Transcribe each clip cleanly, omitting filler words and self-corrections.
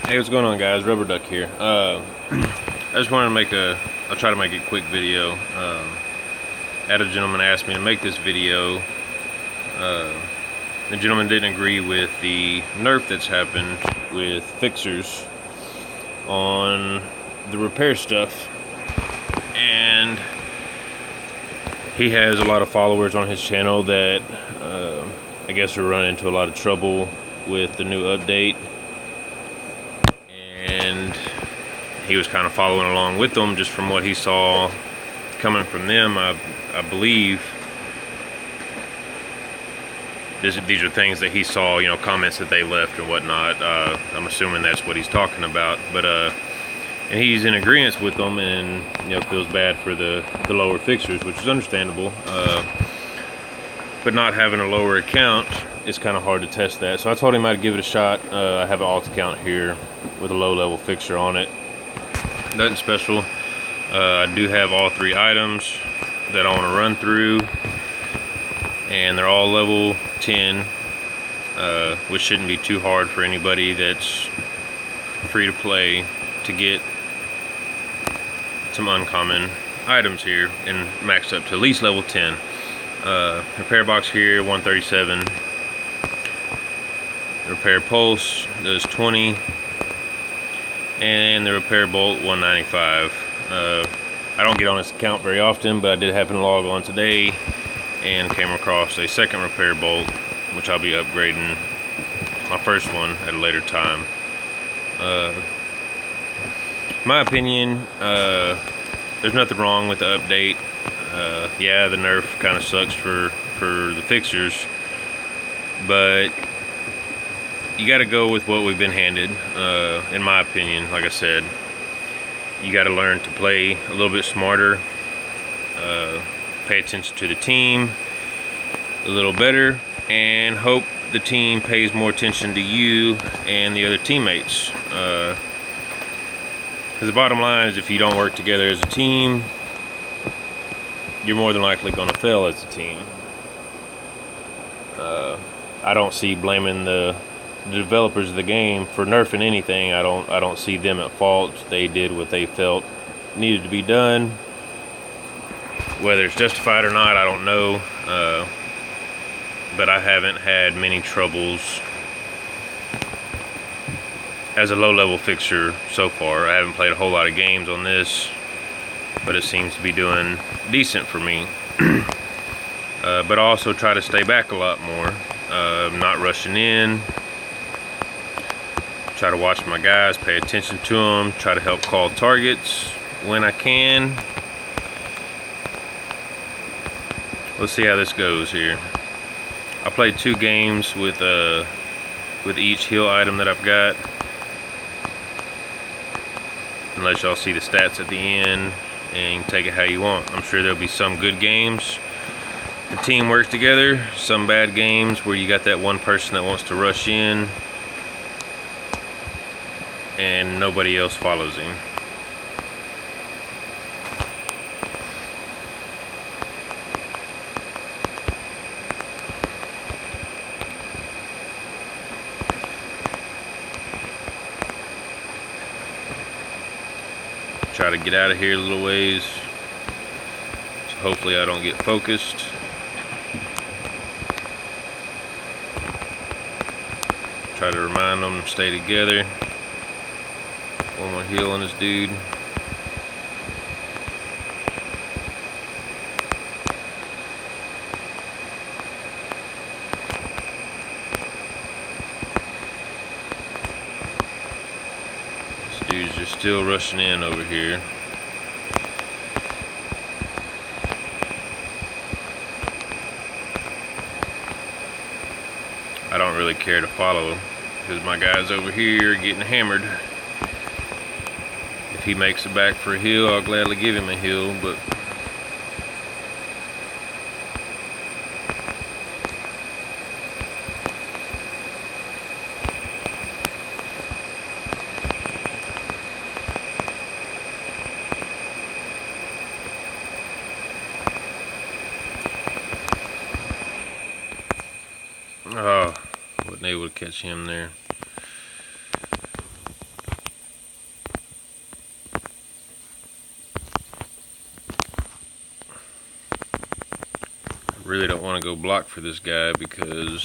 Hey, what's going on, guys? Rubber Duck here. I just wanted to make I'll try to make a quick video. Had a gentleman asked me to make this video. The gentleman didn't agree with the nerf that's happened with fixers on the repair stuff. And he has a lot of followers on his channel that I guess are running into a lot of trouble with the new update. And he was kind of following along with them just from what he saw coming from them. I believe these are things that he saw, comments that they left and whatnot. I'm assuming that's what he's talking about. But and he's in agreement with them, and feels bad for the lower fixers, which is understandable. But not having a lower account, it's kind of hard to test that. So I told him I'd give it a shot. I have an alt account here with a low level fixer on it. Nothing special. I do have all 3 items that I want to run through, and they're all level 10, which shouldn't be too hard for anybody that's free to play to get some uncommon items here and max up to at least level 10. Repair box here 137. Repair pulse does 20, and the repair bolt 195. I don't get on this account very often, but I did happen to log on today and came across a second repair bolt, which I'll be upgrading my first one at a later time. My opinion, there's nothing wrong with the update. Yeah, the nerf kind of sucks for the fixers, but you got to go with what we've been handed. In my opinion, like I said, you got to learn to play a little bit smarter, pay attention to the team a little better, and hope the team pays more attention to you and the other teammates. Because the bottom line is, if you don't work together as a team, you're more than likely going to fail as a team. I don't see blaming the developers of the game for nerfing anything. I don't see them at fault. They did what they felt needed to be done. Whether it's justified or not, I don't know. But I haven't had many troubles as a low-level fixer so far. I haven't played a whole lot of games on this, but it seems to be doing decent for me. But I also try to stay back a lot more, not rushing in. Try to watch my guys, pay attention to them, try to help call targets when I can. Let's see how this goes here. I played 2 games with each heal item that I've got. And let y'all see the stats at the end, and you can take it how you want. I'm sure there'll be some good games the team works together, some bad games where you got that one person that wants to rush in and nobody else follows him. Try to get out of here a little ways, so hopefully I don't get focused. Try to remind them to stay together. One more heal on this dude. This dude's just still rushing in over here. I don't really care to follow because my guy's over here getting hammered. If he makes it back for a heal, I'll gladly give him a heal, but oh, wasn't able to catch him there. really don't want to go block for this guy because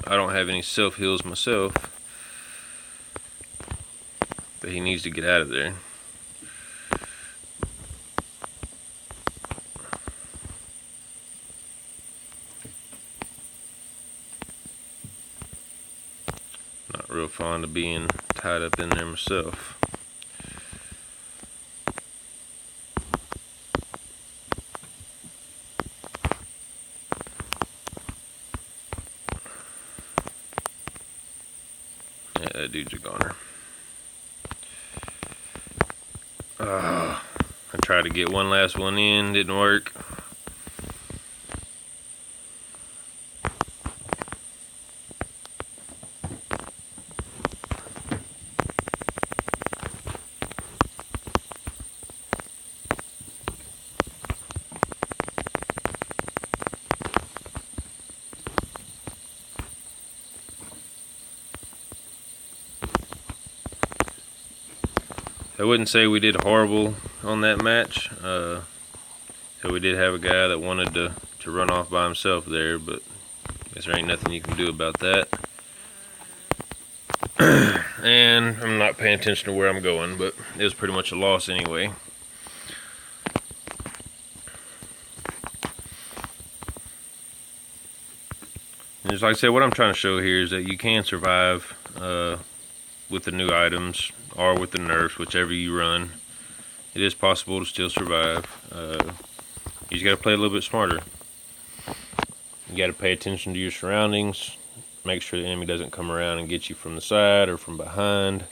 I don't have any self heals myself. But he needs to get out of there. Not real fond of being tied up in there myself. Yeah, that dude's a goner. I tried to get one last one in, didn't work. I wouldn't say we did horrible on that match. So we did have a guy that wanted to run off by himself there, but I guess there ain't nothing you can do about that. And I'm not paying attention to where I'm going, but it was pretty much a loss anyway. And just like I said, what I'm trying to show here is that you can survive with the new items or with the nerfs, whichever you run. It is possible to still survive. You just got to play a little bit smarter. You got to pay attention to your surroundings. Make sure the enemy doesn't come around and get you from the side or from behind.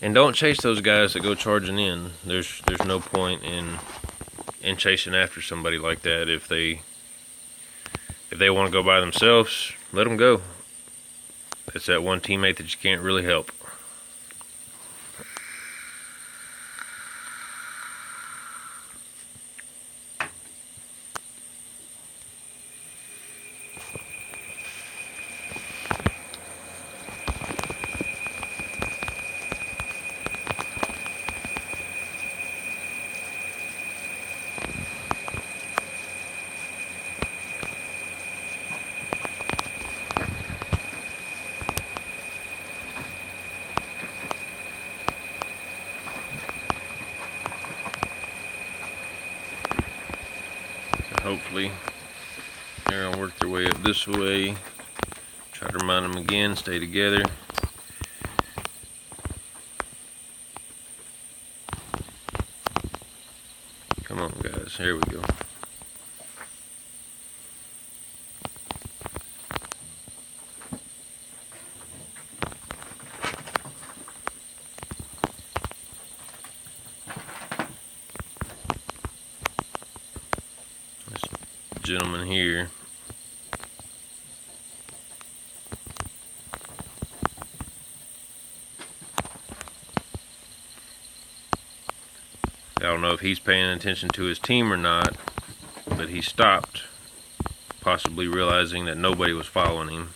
And don't chase those guys that go charging in. There's no point in chasing after somebody like that. If they want to go by themselves, let them go. It's that one teammate that you can't really help. Hopefully they're gonna work their way up this way. Try to remind them again, stay together. Come on guys, here we go. Gentleman here. I don't know if he's paying attention to his team or not, but he stopped, possibly realizing that nobody was following him.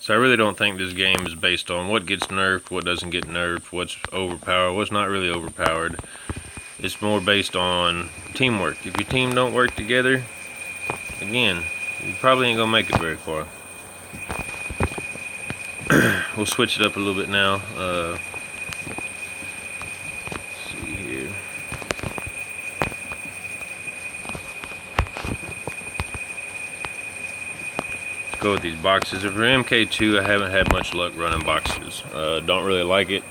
So I really don't think this game is based on what gets nerfed, what doesn't get nerfed, what's overpowered, what's not really overpowered. It's more based on teamwork. If your team don't work together, again, you probably ain't gonna make it very far. We'll switch it up a little bit now. Let's see here. Let's go with these boxes. For MK2, I haven't had much luck running boxes. Don't really like it.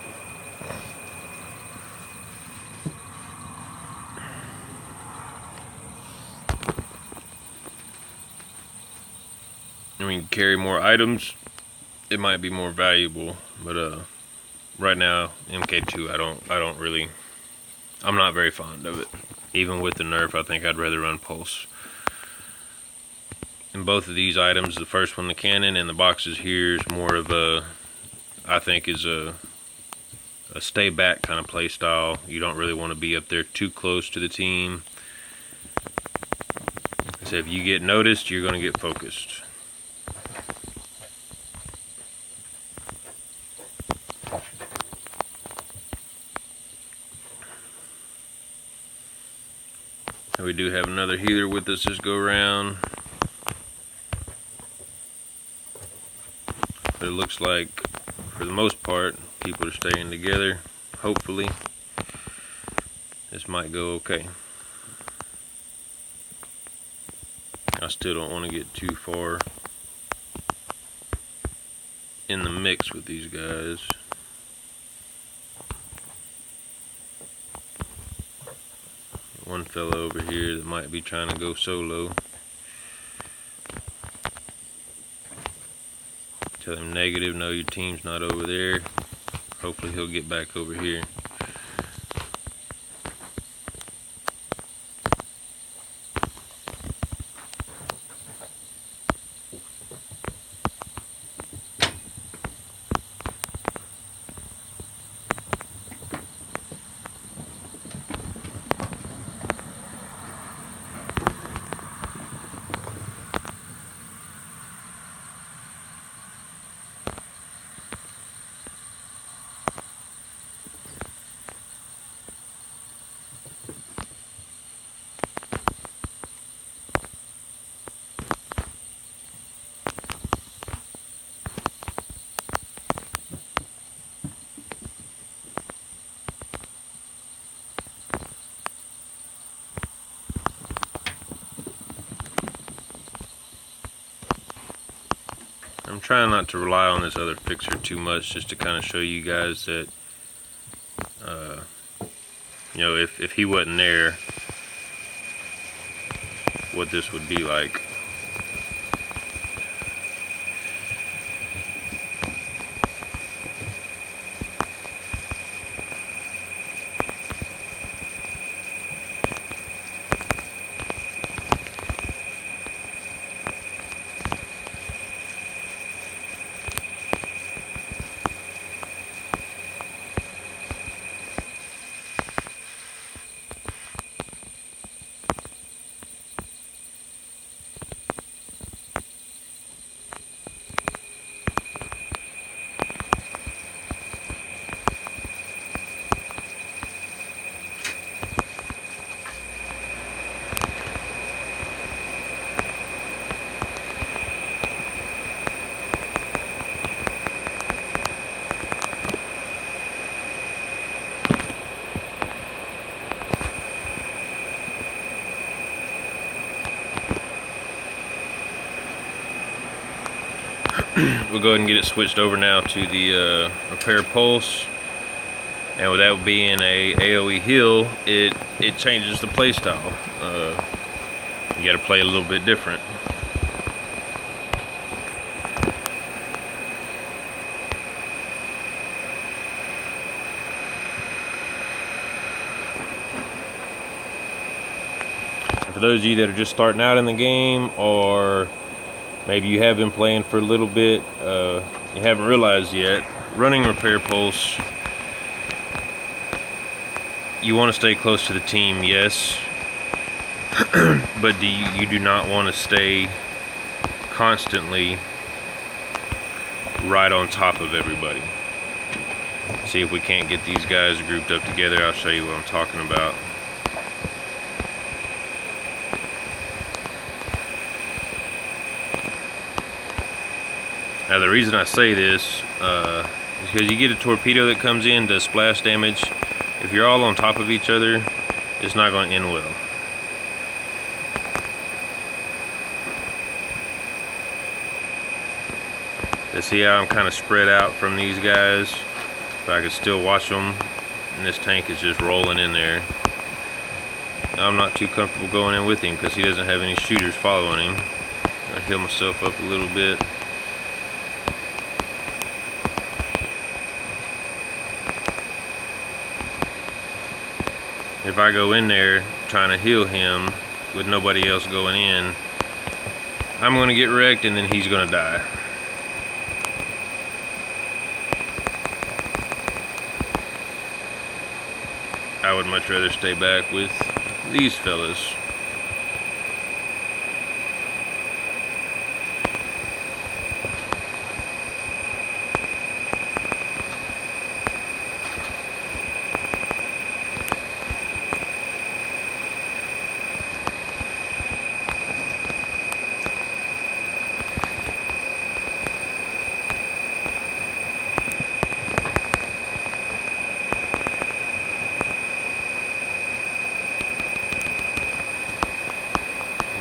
I mean, carry more items, it might be more valuable, but right now MK2 I'm not very fond of it. Even with the nerf, I think I'd rather run pulse. And both of these items, the first one, the cannon, and the boxes here, is more of a, I think, is a stay back kind of play style. You don't really want to be up there too close to the team. So if you get noticed, you're going to get focused. We do have another healer with us this go around. But it looks like, for the most part, people are staying together. Hopefully, this might go okay. I still don't want to get too far in the mix with these guys. One fellow over here that might be trying to go solo. Tell him negative, no, your team's not over there. Hopefully he'll get back over here. I'm trying not to rely on this other fixer too much, just to kind of show you guys that, you know, if he wasn't there, what this would be like. We'll go ahead and get it switched over now to the repair pulse, and with that being a AoE heal, it changes the play style. You got to play a little bit different. For those of you that are just starting out in the game, or maybe you have been playing for a little bit, you haven't realized yet, running repair pulse, you want to stay close to the team, yes, but you do not want to stay constantly right on top of everybody. See if we can't get these guys grouped up together. I'll show you what I'm talking about. Now the reason I say this is because you get a torpedo that comes in, does splash damage. If you're all on top of each other, it's not going to end well. Let's see how I'm kind of spread out from these guys. If I could still watch them, and this tank is just rolling in there. I'm not too comfortable going in with him because he doesn't have any shooters following him. I heal myself up a little bit. If I go in there trying to heal him with nobody else going in, I'm going to get wrecked and then he's going to die. I would much rather stay back with these fellas.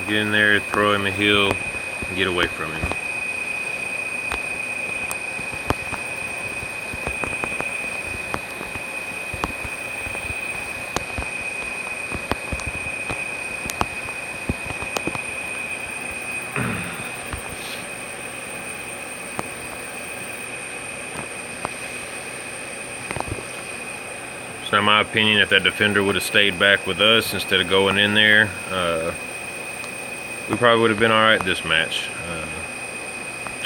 Get in there, throw him a heal, and get away from him. It's not my opinion if that defender would have stayed back with us instead of going in there. We probably would have been alright this match.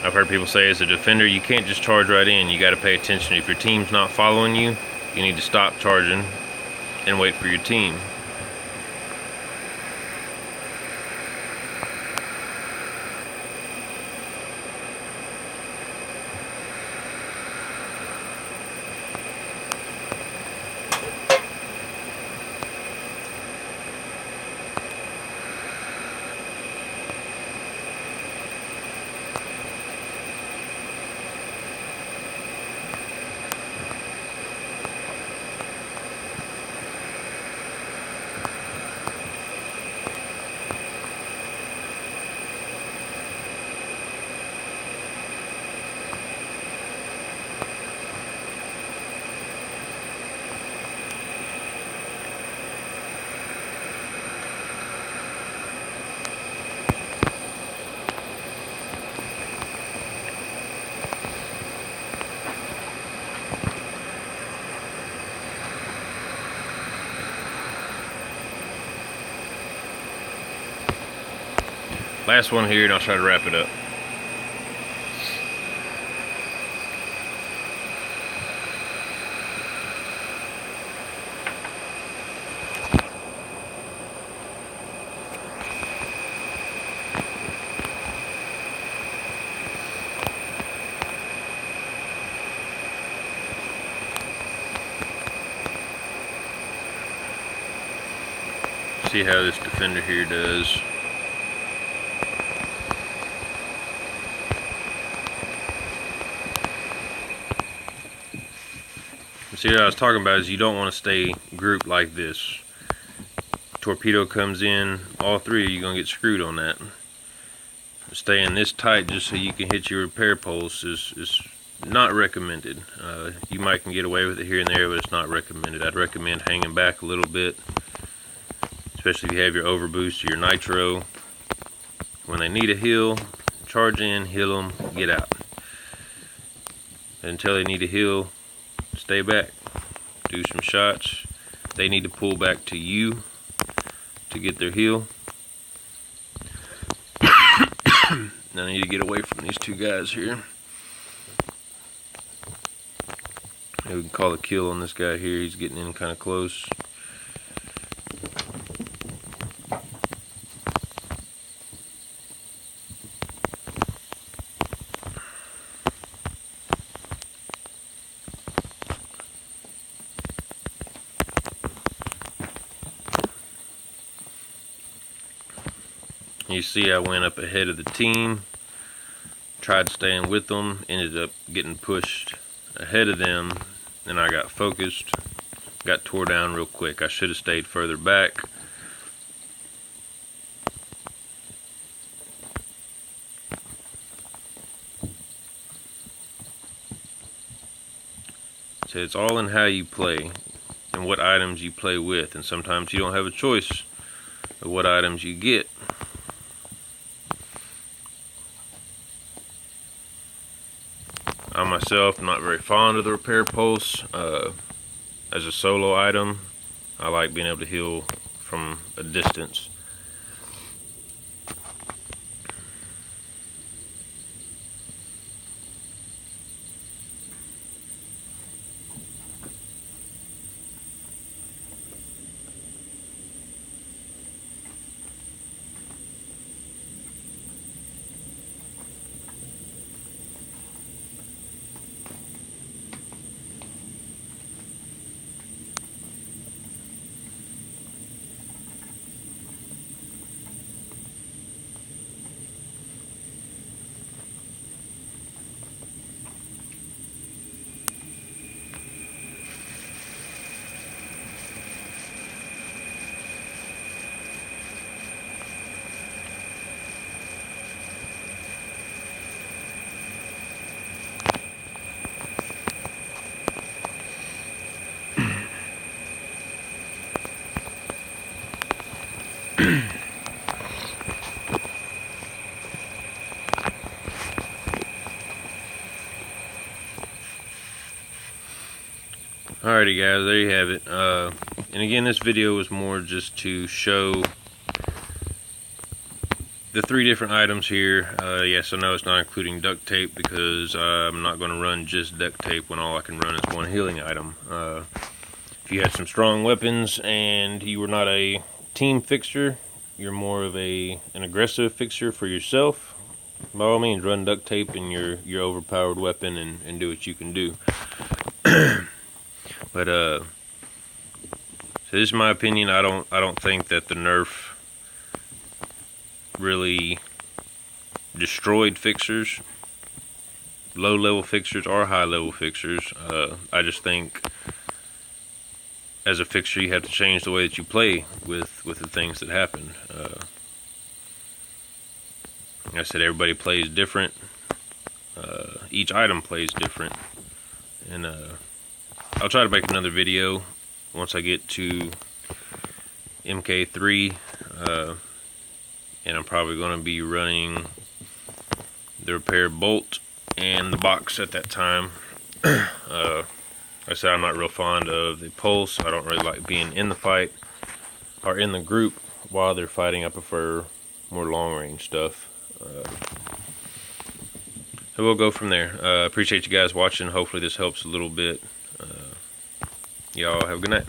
I've heard people say as a defender, you can't just charge right in. You got to pay attention. If your team's not following you, you need to stop charging and wait for your team. Last one here and I'll try to wrap it up. See how this defender here does. See what I was talking about is you don't want to stay grouped like this. Torpedo comes in, all three of you gonna get screwed on that. Staying this tight just so you can hit your repair posts is not recommended. You might can get away with it here and there, but it's not recommended. I'd recommend hanging back a little bit, especially if you have your overboost or your nitro. When they need a heal, charge in, heal them, get out. Until they need a heal, stay back, do some shots. They need to pull back to you to get their heal. Now I need to get away from these two guys here. Maybe we can call a kill on this guy here. He's getting in kind of close. You see I went up ahead of the team, tried staying with them, ended up getting pushed ahead of them, and I got focused, got tore down real quick. I should have stayed further back. So it's all in how you play and what items you play with, and sometimes you don't have a choice of what items you get. I myself am not very fond of the repair pulse. As a solo item, I like being able to heal from a distance. Alrighty guys, there you have it. And again, this video was more just to show the 3 different items here. Yes, I know it's not including duct tape because I'm not going to run just duct tape when all I can run is one healing item. If you had some strong weapons and you were not a team fixer, you're more of an aggressive fixer for yourself, by all means run duct tape in your overpowered weapon and do what you can do. But so this is my opinion. I don't think that the nerf really destroyed fixers, low level fixers or high level fixers. I just think as a fixer you have to change the way that you play with the things that happen. Like I said, everybody plays different. Each item plays different, and I'll try to make another video once I get to MK3, and I'm probably going to be running the repair bolt and the box at that time. Like I said, I'm not real fond of the pulse. I don't really like being in the fight or in the group while they're fighting. I prefer more long range stuff. So we'll go from there. Appreciate you guys watching. Hopefully this helps a little bit. Y'all have a good night.